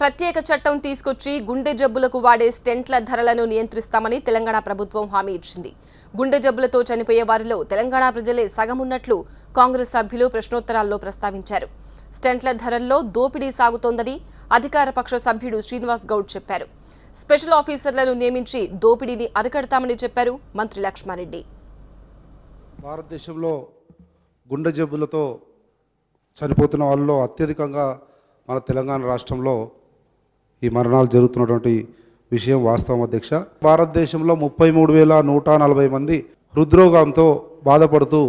ప్రత్యేక చట్టం తీసుకొచ్చి గుండె జబ్బులకు వాడే స్టెంట్ల ధరలను నియంత్రిస్తామని తెలంగాణ ప్రభుత్వం హామీ ఇచ్చింది. గుండె జబ్బులతో చనిపోయే వారిలో తెలంగాణ ప్రజలే సగం ఉన్నట్లు కాంగ్రెస్ సభ్యులు ప్రశ్నోత్తరాల్లో ప్రస్తావించారు. స్టెంట్ల ధరల్లో దోపిడీ సాగుతోందని అధికార పక్ష సభ్యుడు శ్రీనివాస్ గౌడ్ చెప్పారు. స్పెషల్ ఆఫీసర్లను నియమించి దోపిడీని అరికడతామని చెప్పారు మంత్రి లక్ష్మారెడ్డి. భారతదేశంలో గుండె జబ్బులతో చనిపోతున్న వాళ్ళలో అత్యధికంగా మన తెలంగాణ రాష్ట్రంలో ఈ మరణాలు జరుగుతున్నటువంటి విషయం వాస్తవం అధ్యక్ష. భారతదేశంలో 33,140 మంది హృద్రోగంతో బాధపడుతూ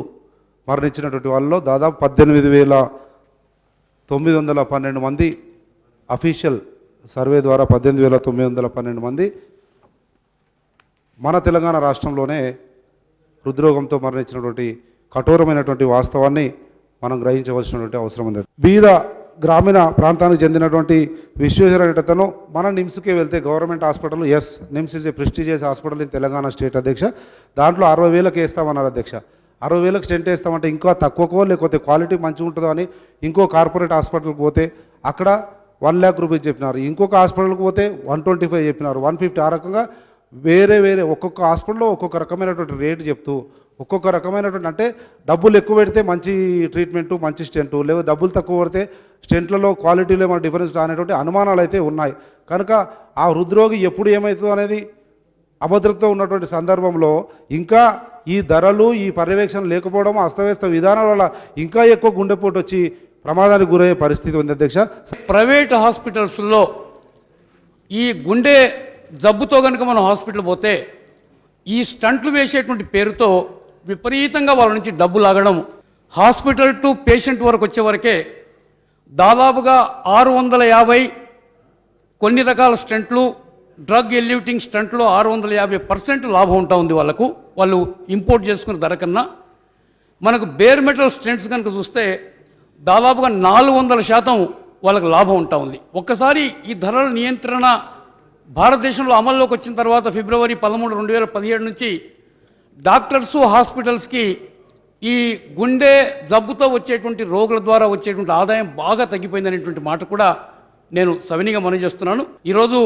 మరణించినటువంటి వాళ్ళలో దాదాపు 18,912 మంది అఫీషియల్ సర్వే ద్వారా 18,912 మంది మన తెలంగాణ రాష్ట్రంలోనే హృద్రోగంతో మరణించినటువంటి కఠోరమైనటువంటి వాస్తవాన్ని మనం గ్రహించవలసినటువంటి అవసరం ఉంది. బీద గ్రామీణ ప్రాంతానికి చెందినటువంటి విశ్వేశ్వరతను మన నిమ్స్కే వెళ్తే government hospital, yes NIMS is a prestigious hospital in Telangana state అధ్యక్ష. దాంట్లో 60,000కి వేస్తామన్నారు అధ్యక్ష. 60,000కి స్టెంట్ వేస్తామంటే ఇంకా తక్కువకో లేకపోతే క్వాలిటీ మంచిగా ఉంటుందో అని ఇంకో కార్పొరేట్ హాస్పిటల్కి పోతే అక్కడ 1 lakh రూపీస్ చెప్పినారు. ఇంకొక హాస్పిటల్కి పోతే 125 చెప్పినారు, 150. ఆ రకంగా వేరే ఒక్కొక్క హాస్పిటల్లో ఒక్కొక్క రకమైనటువంటి రేటు చెప్తూ ఒక్కొక్క రకమైనటువంటి, అంటే డబ్బులు ఎక్కువ పెడితే మంచి ట్రీట్మెంటు, మంచి స్టెంటు, లేదా డబ్బులు తక్కువ పడితే స్టెంట్లలో క్వాలిటీలో ఏమైనా డిఫరెన్స్ అనేటువంటి అనుమానాలు అయితే ఉన్నాయి. కనుక ఆ హృద్రోగి ఎప్పుడు ఏమవుతుందో అనేది అభద్రతతో ఉన్నటువంటి సందర్భంలో ఇంకా ఈ ధరలు, ఈ పర్యవేక్షణ లేకపోవడం, అస్తవ్యస్త విధానాల వల్ల ఇంకా ఎక్కువ గుండెపోటు వచ్చి ప్రమాదానికి గురయ్యే పరిస్థితి ఉంది అధ్యక్ష. ప్రైవేట్ హాస్పిటల్స్లో ఈ గుండె జబ్బుతో కనుక మనం హాస్పిటల్ పోతే ఈ స్టంట్లు వేసేటువంటి పేరుతో విపరీతంగా వాళ్ళ నుంచి డబ్బు లాగడం, హాస్పిటల్ టు పేషెంట్ వరకు వచ్చే వరకే దాదాపుగా 650 కొన్ని రకాల స్టంట్లు, డ్రగ్ ఎల్యూటింగ్ స్టంట్లో 650% లాభం ఉంటా ఉంది వాళ్ళకు. వాళ్ళు ఇంపోర్ట్ చేసుకున్న ధర కన్నా మనకు బేర్ మెటల్ స్టెంట్స్ కనుక చూస్తే దాదాపుగా 400% వాళ్ళకు లాభం ఉంటా ఉంది. ఒక్కసారి ఈ ధరల నియంత్రణ భారతదేశంలో అమల్లోకి వచ్చిన తర్వాత ఫిబ్రవరి 13, 2017 నుంచి డాక్టర్సు, హాస్పిటల్స్కి ఈ గుండె జబ్బుతో వచ్చేటువంటి రోగుల ద్వారా వచ్చేటువంటి ఆదాయం బాగా తగ్గిపోయిందనేటువంటి మాట కూడా నేను సవినీగా మనవి చేస్తున్నాను. ఈరోజు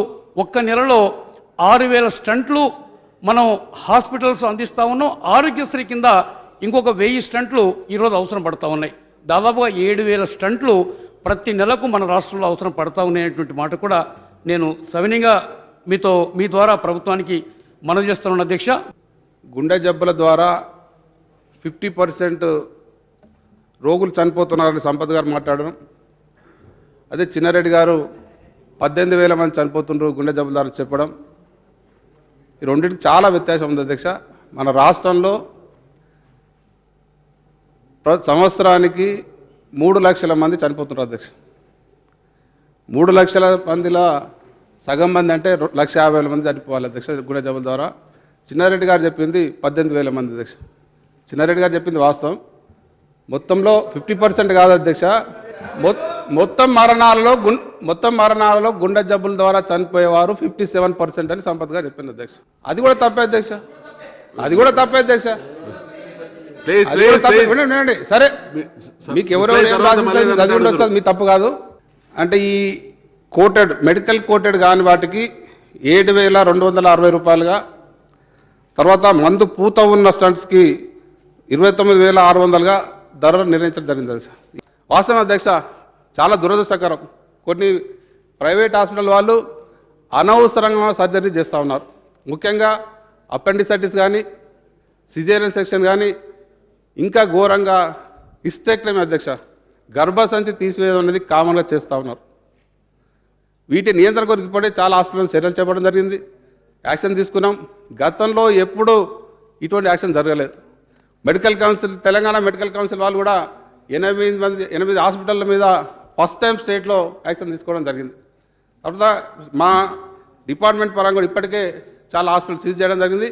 ఒక్క నెలలో 6,000 స్టంట్లు మనం హాస్పిటల్స్ అందిస్తూ ఉన్నాం. ఆరోగ్యశ్రీ కింద ఇంకొక 1000 స్టంట్లు ఈరోజు అవసరం పడుతూ ఉన్నాయి. దాదాపుగా 7,000 స్టంట్లు ప్రతి నెలకు మన రాష్ట్రంలో అవసరం పడతా ఉన్నాయనేటువంటి మాట కూడా నేను సవినీగా మీ ద్వారా ప్రభుత్వానికి మనవి చేస్తున్నాను అధ్యక్ష. గుండె జబ్బుల ద్వారా 50% రోగులు చనిపోతున్నారని సంపత్ గారు మాట్లాడడం, అదే చిన్నారెడ్డి గారు 18,000 మంది చనిపోతున్నారు గుండె జబ్బుల ద్వారా చెప్పడం, ఈ రెండింటికి చాలా వ్యత్యాసం ఉంది అధ్యక్ష. మన రాష్ట్రంలో సంవత్సరానికి 3 లక్షల మంది చనిపోతున్నారు అధ్యక్ష. 3 లక్షల మందిలో సగం మంది అంటే 1,50,000 మంది చనిపోవాలి అధ్యక్ష గుండె జబ్బుల ద్వారా. చిన్నారెడ్డి గారు చెప్పింది 18,000 మంది అధ్యక్ష. చిన్నారెడ్డి గారు చెప్పింది వాస్తవం. మొత్తంలో 50% కాదు అధ్యక్ష, మొత్తం మరణాలలో గుండె జబ్బుల ద్వారా చనిపోయేవారు 57% అని సంపత్ గారు చెప్పింది అధ్యక్ష. అది కూడా తప్పే అధ్యక్ష, అది కూడా తప్పే అధ్యక్ష. సరే, మీకు ఎవరెవరు చదివి ఉండొచ్చు, మీ తప్పు కాదు. అంటే ఈ మెడికల్ కోటెడ్ కాని వాటికి 7,260 రూపాయలుగా, తర్వాత మందు పూత ఉన్న స్టంట్స్కి 29,600గా ధరలు నిర్ణయించడం జరిగింది అధ్యక్ష. వాస్తవం అధ్యక్ష, చాలా దురదృష్టకరం. కొన్ని ప్రైవేట్ హాస్పిటల్ వాళ్ళు అనవసరంగా సర్జరీ చేస్తూ ఉన్నారు. ముఖ్యంగా అపెండిసైటిస్ కానీ, సిజేరియన్ సెక్షన్ కానీ, ఇంకా ఘోరంగా హిస్టెక్టమీ అధ్యక్ష, గర్భసంచి తీసివేయడం అనేది కామన్గా చేస్తూ ఉన్నారు. వీటి నియంత్రణ కొరకు ఇప్పుడే చాలా హాస్పిటల్ చర్యలు చేపట్టడం జరిగింది, యాక్షన్ తీసుకున్నాం. గతంలో ఎప్పుడు ఇటువంటి యాక్షన్ జరగలేదు. తెలంగాణ మెడికల్ కౌన్సిల్ వాళ్ళు కూడా 8 హాస్పిటళ్ళ మీద ఫస్ట్ టైం స్టేట్లో యాక్షన్ తీసుకోవడం జరిగింది. తర్వాత మా డిపార్ట్మెంట్ పరంగా కూడా ఇప్పటికే చాలా హాస్పిటల్ సీజ్ చేయడం జరిగింది.